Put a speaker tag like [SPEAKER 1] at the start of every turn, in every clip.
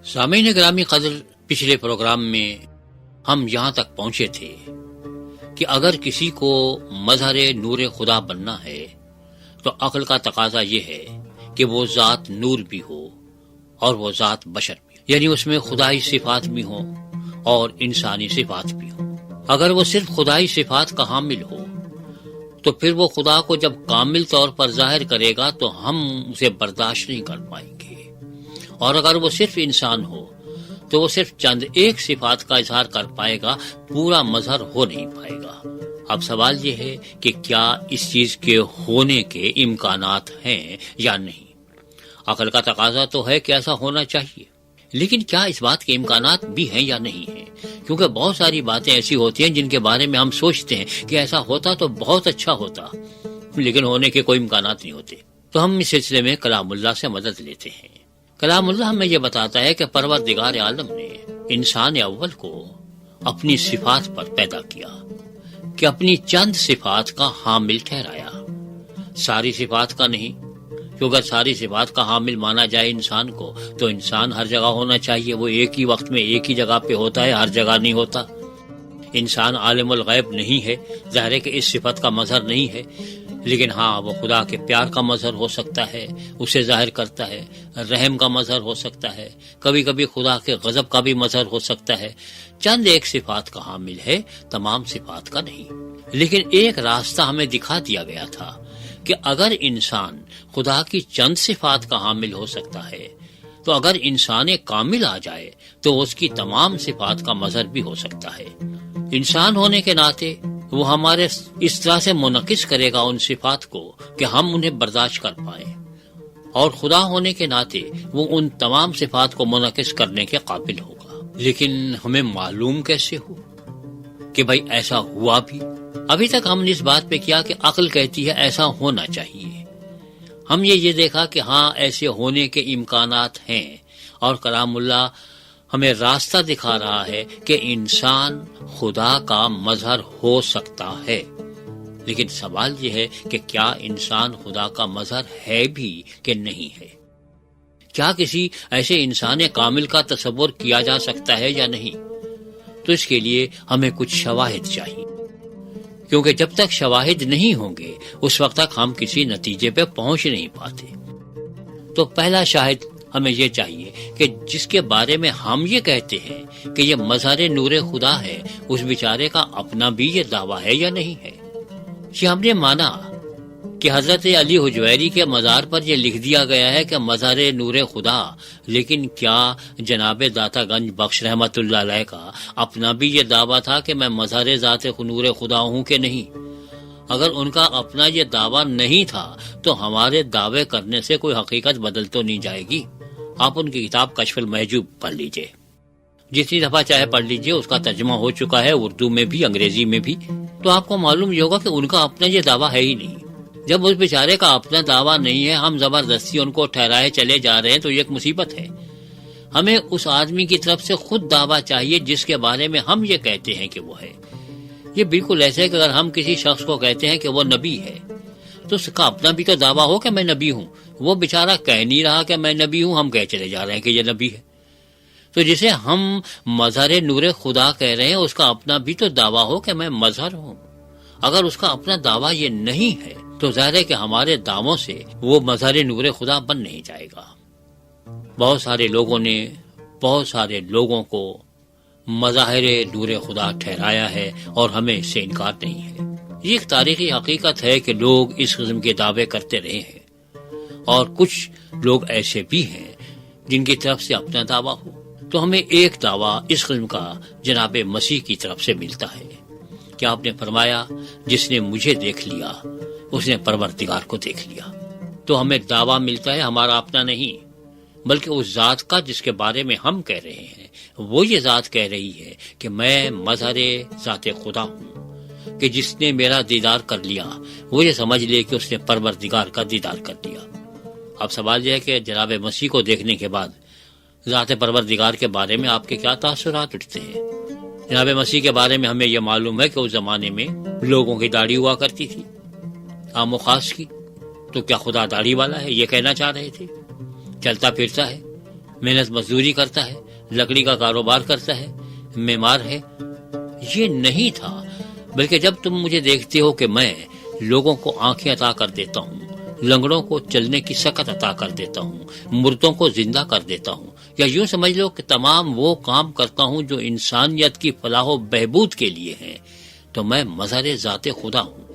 [SPEAKER 1] سامعین گرامی قدر، پچھلے پروگرام میں ہم یہاں تک پہنچے تھے کہ اگر کسی کو مظہر نور خدا بننا ہے تو عقل کا تقاضا یہ ہے کہ وہ ذات نور بھی ہو اور وہ ذات بشر بھی ہو، یعنی اس میں خدائی صفات بھی ہوں اور انسانی صفات بھی ہوں۔ اگر وہ صرف خدائی صفات کا حامل ہو تو پھر وہ خدا کو جب کامل طور پر ظاہر کرے گا تو ہم اسے برداشت نہیں کر پائیں گے، اور اگر وہ صرف انسان ہو تو وہ صرف چند ایک صفات کا اظہار کر پائے گا، پورا مظہر ہو نہیں پائے گا۔ اب سوال یہ ہے کہ کیا اس چیز کے ہونے کے امکانات ہیں یا نہیں؟ عقل کا تقاضا تو ہے کہ ایسا ہونا چاہیے، لیکن کیا اس بات کے امکانات بھی ہیں یا نہیں ہیں؟ کیونکہ بہت ساری باتیں ایسی ہوتی ہیں جن کے بارے میں ہم سوچتے ہیں کہ ایسا ہوتا تو بہت اچھا ہوتا، لیکن ہونے کے کوئی امکانات نہیں ہوتے۔ تو ہم اس سلسلے میں کلام اللہ سے مدد لیتے ہیں۔ کلام اللہ ہمیں یہ بتاتا ہے کہ پروردگار عالم نے انسان اول کو اپنی صفات پر پیدا کیا، کہ اپنی چند صفات کا حامل ٹھہرایا، ساری صفات کا نہیں، کیونکہ اگر ساری صفات کا حامل مانا جائے انسان کو تو انسان ہر جگہ ہونا چاہیے، وہ ایک ہی وقت میں ایک ہی جگہ پہ ہوتا ہے، ہر جگہ نہیں ہوتا۔ انسان عالم الغیب نہیں ہے، ظاہر ہے کہ اس صفت کا مظہر نہیں ہے، لیکن ہاں وہ خدا کے پیار کا مظہر ہو سکتا ہے، اسے ظاہر کرتا ہے، رحم کا مظہر ہو سکتا ہے، کبھی کبھی خدا کے غضب کا بھی مظہر ہو سکتا ہے۔ چند ایک صفات کا حامل ہے، تمام صفات کا نہیں۔ لیکن ایک راستہ ہمیں دکھا دیا گیا تھا کہ اگر انسان خدا کی چند صفات کا حامل ہو سکتا ہے تو اگر انسان کامل آ جائے تو اس کی تمام صفات کا مظہر بھی ہو سکتا ہے۔ انسان ہونے کے ناطے وہ ہمارے اس طرح سے منعکس کرے گا ان صفات کو کہ ہم انہیں برداشت کر پائیں، اور خدا ہونے کے ناطے وہ ان تمام صفات کو منعکس کرنے کے قابل ہوگا۔ لیکن ہمیں معلوم کیسے ہو کہ بھائی ایسا ہوا بھی؟ ابھی تک ہم نے اس بات پہ کیا کہ عقل کہتی ہے ایسا ہونا چاہیے، ہم یہ دیکھا کہ ہاں ایسے ہونے کے امکانات ہیں، اور کلام اللہ ہمیں راستہ دکھا رہا ہے کہ انسان خدا کا مظہر ہو سکتا ہے۔ لیکن سوال یہ ہے کہ کیا انسان خدا کا مظہر ہے بھی کہ نہیں ہے؟ کیا کسی ایسے انسان کامل کا تصور کیا جا سکتا ہے یا نہیں؟ تو اس کے لیے ہمیں کچھ شواہد چاہیے، کیونکہ جب تک شواہد نہیں ہوں گے اس وقت تک ہم کسی نتیجے پہ پہنچ نہیں پاتے۔ تو پہلا شاہد ہمیں یہ چاہیے کہ جس کے بارے میں ہم یہ کہتے ہیں کہ یہ مظہر نور خدا ہے، اس بیچارے کا اپنا بھی یہ دعویٰ ہے یا نہیں ہے۔ یہ ہم نے مانا کہ حضرت علی حجویری کے مزار پر یہ لکھ دیا گیا ہے کہ مظہر نور خدا، لیکن کیا جناب داتا گنج بخش رحمت اللہ علیہ کا اپنا بھی یہ دعویٰ تھا کہ میں مظہر ذات نور خدا ہوں کہ نہیں؟ اگر ان کا اپنا یہ دعویٰ نہیں تھا تو ہمارے دعوے کرنے سے کوئی حقیقت بدل تو نہیں جائے گی۔ آپ ان کی کتاب کشف المحجوب پڑھ لیجئے، جتنی دفعہ چاہے پڑھ لیجئے، اس کا ترجمہ ہو چکا ہے اردو میں بھی انگریزی میں بھی، تو آپ کو معلوم یہ ہوگا کہ ان کا اپنا یہ دعویٰ ہے ہی نہیں۔ جب اس بیچارے کا اپنا دعویٰ نہیں ہے، ہم زبردستی ان کو ٹھہرائے چلے جا رہے ہیں تو یہ ایک مصیبت ہے۔ ہمیں اس آدمی کی طرف سے خود دعویٰ چاہیے جس کے بارے میں ہم یہ کہتے ہیں کہ وہ ہے۔ یہ بالکل ایسے ہے کہ اگر ہم کسی شخص کو کہتے ہیں کہ وہ نبی ہے تو اس کا اپنا بھی تو دعویٰ ہو کہ میں نبی ہوں۔ وہ بیچارہ کہہ نہیں رہا کہ میں نبی ہوں، ہم کہہ چلے جا رہے ہیں کہ یہ نبی ہے۔ تو جسے ہم مظہر نور خدا کہہ رہے ہیں اس کا اپنا بھی تو دعویٰ ہو کہ میں مظہر ہوں۔ اگر اس کا اپنا دعویٰ یہ نہیں ہے تو ظاہر ہے کہ ہمارے دعووں سے وہ مظہر نور خدا بن نہیں جائے گا۔ بہت سارے لوگوں نے بہت سارے لوگوں کو مظاہر نور خدا ٹھہرایا ہے اور ہمیں اس سے انکار نہیں ہے۔ یہ ایک تاریخی حقیقت ہے کہ لوگ اس قسم کے دعوے کرتے رہے ہیں، اور کچھ لوگ ایسے بھی ہیں جن کی طرف سے اپنا دعویٰ ہو۔ تو ہمیں ایک دعویٰ اس قسم کا جناب مسیح کی طرف سے ملتا ہے کہ آپ نے فرمایا جس نے مجھے دیکھ لیا اس نے پروردگار کو دیکھ لیا۔ تو ہمیں دعویٰ ملتا ہے ہمارا اپنا نہیں، بلکہ اس ذات کا جس کے بارے میں ہم کہہ رہے ہیں۔ وہ یہ ذات کہہ رہی ہے کہ میں مظہر ذات خدا ہوں، کہ جس نے میرا دیدار کر لیا وہ یہ سمجھ لے کہ اس نے پروردگار کا دیدار کر لیا۔ اب سوال یہ ہے کہ جناب مسیح کو دیکھنے کے بعد ذات پروردگار کے بارے میں آپ کے کیا تاثرات اٹھتے ہیں؟ جناب مسیح کے بارے میں ہمیں یہ معلوم ہے کہ اس زمانے میں لوگوں کی داڑھی ہوا کرتی تھی، عام و خاص کی۔ تو کیا خدا داڑھی والا ہے یہ کہنا چاہ رہے تھے؟ چلتا پھرتا ہے، محنت مزدوری کرتا ہے، لکڑی کا کاروبار کرتا ہے، معمار ہے. یہ نہیں تھا، بلکہ جب تم مجھے دیکھتے ہو کہ میں لوگوں کو آنکھیں عطا کر دیتا ہوں، لنگڑوں کو چلنے کی سکت عطا کر دیتا ہوں، مردوں کو زندہ کر دیتا ہوں، یا یوں سمجھ لو کہ تمام وہ کام کرتا ہوں جو انسانیت کی فلاح و بہبود کے لیے ہیں، تو میں مظہر ذات خدا ہوں.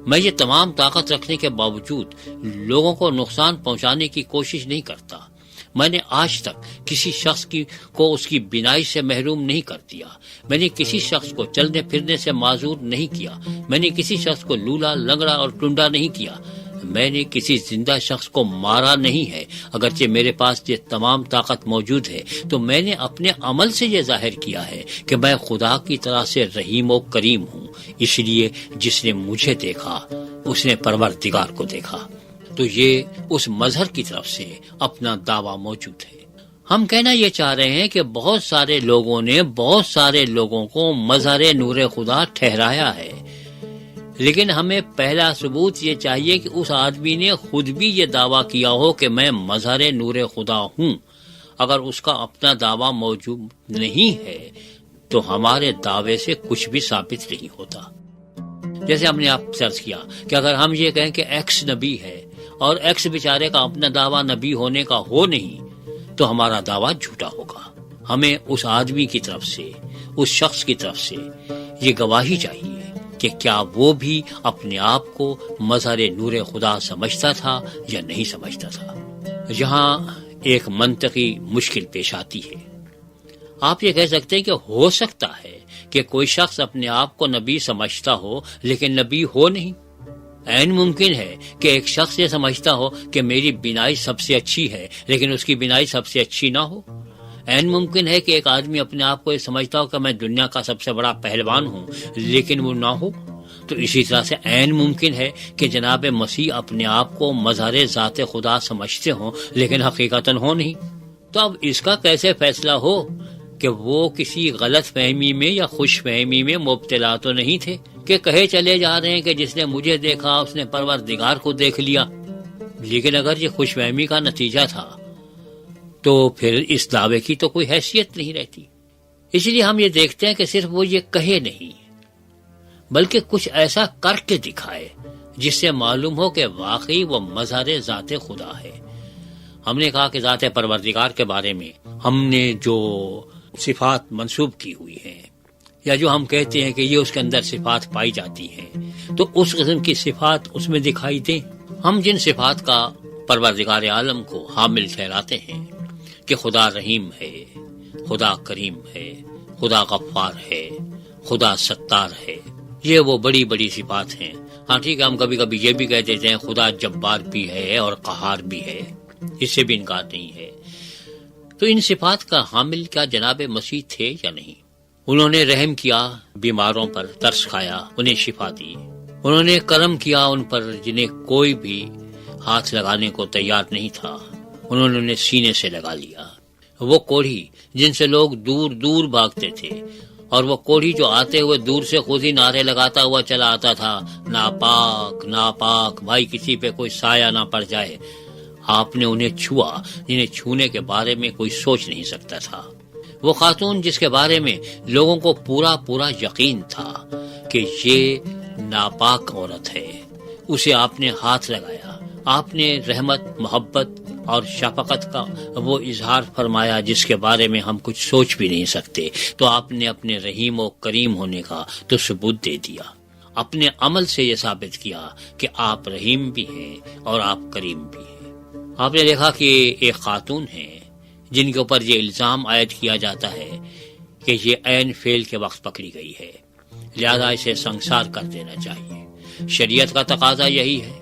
[SPEAKER 1] میں یہ تمام طاقت رکھنے کے باوجود لوگوں کو نقصان پہنچانے کی کوشش نہیں کرتا. میں نے آج تک کسی شخص کو اس کی بینائی سے محروم نہیں کر دیا. میں نے کسی شخص کو چلنے پھرنے سے معذور نہیں کیا. میں نے کسی شخص کو لولا، لنگڑا اور ٹنڈا نہیں کیا. میں نے کسی زندہ شخص کو مارا نہیں ہے. اگرچہ میرے پاس یہ تمام طاقت موجود ہے تو میں نے اپنے عمل سے یہ ظاہر کیا ہے کہ میں خدا کی طرح سے رحیم و کریم ہوں. اس لیے جس نے مجھے دیکھا اس نے پروردگار کو دیکھا. تو یہ اس مظہر کی طرف سے اپنا دعویٰ موجود ہے. ہم کہنا یہ چاہ رہے ہیں کہ بہت سارے لوگوں نے بہت سارے لوگوں کو مظہر نور خدا ٹھہرایا ہے، لیکن ہمیں پہلا ثبوت یہ چاہیے کہ اس آدمی نے خود بھی یہ دعویٰ کیا ہو کہ میں مظہر نور خدا ہوں. اگر اس کا اپنا دعویٰ موجود نہیں ہے تو ہمارے دعوے سے کچھ بھی ثابت نہیں ہوتا. جیسے ہم نے آپ سے عرض کیا کہ اگر ہم یہ کہیں کہ ایکس نبی ہے اور ایکس بیچارے کا اپنا دعویٰ نبی ہونے کا ہو نہیں تو ہمارا دعویٰ جھوٹا ہوگا. ہمیں اس آدمی کی طرف سے، اس شخص کی طرف سے یہ گواہی چاہیے کہ کیا وہ بھی اپنے آپ کو مظہر نور خدا سمجھتا تھا یا نہیں سمجھتا تھا. یہاں ایک منطقی مشکل پیش آتی ہے. آپ یہ کہہ سکتے ہیں کہ ہو سکتا ہے کہ کوئی شخص اپنے آپ کو نبی سمجھتا ہو لیکن نبی ہو نہیں. عین ممکن ہے کہ ایک شخص یہ سمجھتا ہو کہ میری بینائی سب سے اچھی ہے لیکن اس کی بینائی سب سے اچھی نہ ہو. عین ممکن ہے کہ ایک آدمی اپنے آپ کو یہ سمجھتا ہو کہ میں دنیا کا سب سے بڑا پہلوان ہوں لیکن وہ نہ ہو. تو اسی طرح سے عین ممکن ہے کہ جناب مسیح اپنے آپ کو مظہر ذات خدا سمجھتے ہوں لیکن حقیقتاً ہو نہیں. تو اب اس کا کیسے فیصلہ ہو کہ وہ کسی غلط فہمی میں یا خوش فہمی میں مبتلا تو نہیں تھے کہ کہے چلے جا رہے ہیں کہ جس نے مجھے دیکھا اس نے پروردگار کو دیکھ لیا. لیکن اگر یہ خوش فہمی کا نتیجہ تھا تو پھر اس دعوے کی تو کوئی حیثیت نہیں رہتی. اس لیے ہم یہ دیکھتے ہیں کہ صرف وہ یہ کہے نہیں بلکہ کچھ ایسا کر کے دکھائے جس سے معلوم ہو کہ واقعی وہ مظہر ذات خدا ہے. ہم نے کہا کہ ذات پروردگار کے بارے میں ہم نے جو صفات منسوب کی ہوئی ہیں یا جو ہم کہتے ہیں کہ یہ اس کے اندر صفات پائی جاتی ہیں تو اس قسم کی صفات اس میں دکھائی دیں. ہم جن صفات کا پروردگار عالم کو حامل ٹھہراتے ہیں کہ خدا رحیم ہے، خدا کریم ہے، خدا غفار ہے، خدا ستار ہے، یہ وہ بڑی بڑی صفات ہیں. ہاں ٹھیک ہے، ہم کبھی کبھی یہ بھی کہہ دیتے ہیں خدا جبار بھی ہے اور قہار بھی ہے، اس سے بھی انکار نہیں ہے. تو ان صفات کا حامل کیا جناب مسیح تھے یا نہیں؟ انہوں نے رحم کیا، بیماروں پر ترس کھایا، انہیں شفا دی. انہوں نے کرم کیا ان پر جنہیں کوئی بھی ہاتھ لگانے کو تیار نہیں تھا، انہوں نے انہیں سینے سے لگا لیا. وہ کوڑھی جن سے لوگ دور دور بھاگتے تھے اور وہ کوڑھی جو آتے ہوئے دور سے خود ہی نعرے لگاتا ہوا چلا آتا تھا، ناپاک ناپاک، بھائی کسی پہ کوئی سایہ نہ پڑ جائے، آپ نے انہیں چھوا جنہیں چھونے کے بارے میں کوئی سوچ نہیں سکتا تھا. وہ خاتون جس کے بارے میں لوگوں کو پورا پورا یقین تھا کہ یہ ناپاک عورت ہے، اسے آپ نے ہاتھ لگایا. آپ نے رحمت، محبت اور شفقت کا وہ اظہار فرمایا جس کے بارے میں ہم کچھ سوچ بھی نہیں سکتے. تو آپ نے اپنے رحیم و کریم ہونے کا تو ثبوت دے دیا. اپنے عمل سے یہ ثابت کیا کہ آپ رحیم بھی ہیں اور آپ کریم بھی ہیں. آپ نے دیکھا کہ ایک خاتون ہیں جن کے اوپر یہ الزام عائد کیا جاتا ہے کہ یہ عین فعل کے وقت پکڑی گئی ہے، لہذا اسے سنسار کر دینا چاہیے. شریعت کا تقاضا یہی ہے،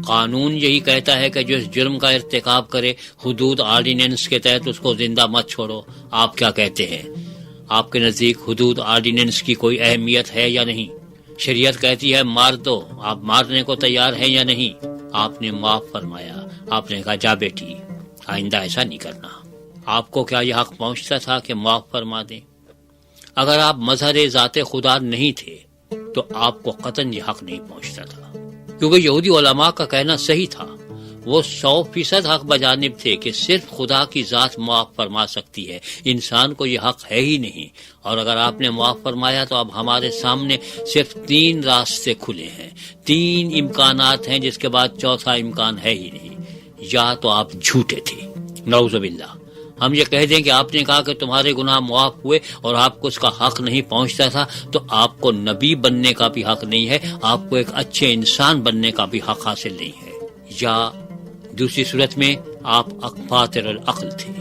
[SPEAKER 1] قانون یہی کہتا ہے کہ جو اس جرم کا ارتکاب کرے حدود آرڈیننس کے تحت اس کو زندہ مت چھوڑو. آپ کیا کہتے ہیں؟ آپ کے نزدیک حدود آرڈیننس کی کوئی اہمیت ہے یا نہیں؟ شریعت کہتی ہے مار دو، آپ مارنے کو تیار ہیں یا نہیں؟ آپ نے معاف فرمایا. آپ نے کہا جا بیٹی آئندہ ایسا نہیں کرنا. آپ کو کیا یہ حق پہنچتا تھا کہ معاف فرما دیں؟ اگر آپ مظہر ذات خدا نہیں تھے تو آپ کو قطعاً یہ حق نہیں پہنچتا تھا، کیونکہ یہودی علماء کا کہنا صحیح تھا. وہ 100% حق بجانب تھے کہ صرف خدا کی ذات معاف فرما سکتی ہے، انسان کو یہ حق ہے ہی نہیں، اور اگر آپ نے معاف فرمایا تو اب ہمارے سامنے صرف 3 راستے کھلے ہیں، 3 امکانات ہیں، جس کے بعد چوتھا امکان ہے ہی نہیں، یا تو آپ جھوٹے تھے، نعوذ باللہ۔ ہم یہ کہہ دیں کہ آپ نے کہا کہ تمہارے گناہ معاف ہوئے اور آپ کو اس کا حق نہیں پہنچتا تھا، تو آپ کو نبی بننے کا بھی حق نہیں ہے، آپ کو ایک اچھے انسان بننے کا بھی حق حاصل نہیں ہے۔ یا دوسری صورت میں آپ فاطر العقل تھے،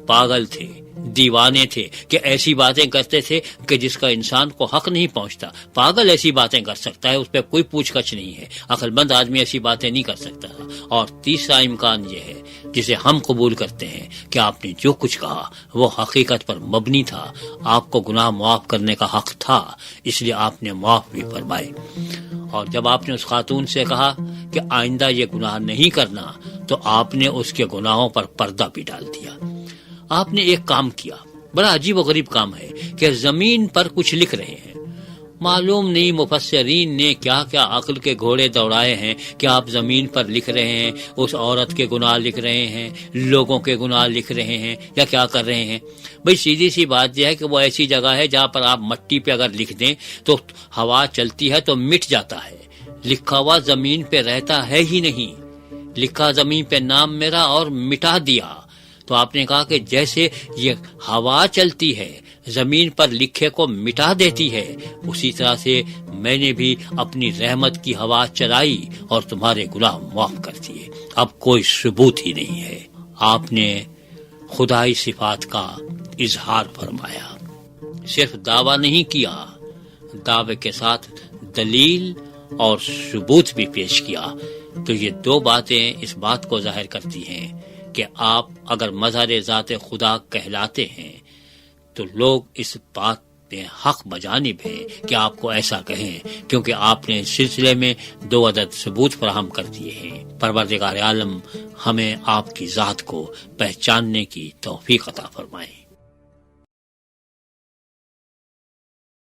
[SPEAKER 1] پاگل تھے، دیوانے تھے کہ ایسی باتیں کرتے تھے کہ جس کا انسان کو حق نہیں پہنچتا۔ پاگل ایسی باتیں کر سکتا ہے، اس پہ کوئی پوچھ گچھ نہیں ہے، عقل مند آدمی ایسی باتیں نہیں کر سکتا تھا۔ اور تیسرا امکان یہ ہے جسے ہم قبول کرتے ہیں کہ آپ نے جو کچھ کہا وہ حقیقت پر مبنی تھا، آپ کو گناہ معاف کرنے کا حق تھا، اس لیے آپ نے معاف بھی فرمائے۔ اور جب آپ نے اس خاتون سے کہا کہ آئندہ یہ گناہ نہیں کرنا، تو آپ نے اس کے گناہوں پر پردہ بھی ڈال دیا۔ آپ نے ایک کام کیا، بڑا عجیب و غریب کام ہے کہ زمین پر کچھ لکھ رہے ہیں، معلوم نہیں مفسرین نے کیا کیا عقل کے گھوڑے دوڑائے ہیں کہ آپ زمین پر لکھ رہے ہیں، اس عورت کے گناہ لکھ رہے ہیں، لوگوں کے گناہ لکھ رہے ہیں، یا کیا کر رہے ہیں۔ بھئی سیدھی سی بات یہ ہے کہ وہ ایسی جگہ ہے جہاں پر آپ مٹی پہ اگر لکھ دیں تو ہوا چلتی ہے تو مٹ جاتا ہے، لکھا ہوا زمین پہ رہتا ہے ہی نہیں، لکھا زمین پہ نام میرا اور مٹا دیا۔ تو آپ نے کہا کہ جیسے یہ ہوا چلتی ہے زمین پر لکھے کو مٹا دیتی ہے، اسی طرح سے میں نے بھی اپنی رحمت کی ہوا چلائی اور تمہارے گناہ معاف کر دیے۔ اب کوئی ثبوت ہی نہیں ہے۔ آپ نے خدائی صفات کا اظہار فرمایا، صرف دعویٰ نہیں کیا، دعوے کے ساتھ دلیل اور ثبوت بھی پیش کیا۔ تو یہ 2 باتیں اس بات کو ظاہر کرتی ہیں کہ آپ اگر مظہر ذات خدا کہلاتے ہیں تو لوگ اس بات میں حق بجانب ہیں کہ آپ کو ایسا کہیں، کیونکہ آپ نے اس سلسلے میں 2 عدد ثبوت فراہم کر دیے ہیں۔ پروردگار عالم ہمیں آپ کی ذات کو پہچاننے کی توفیق عطا فرمائے۔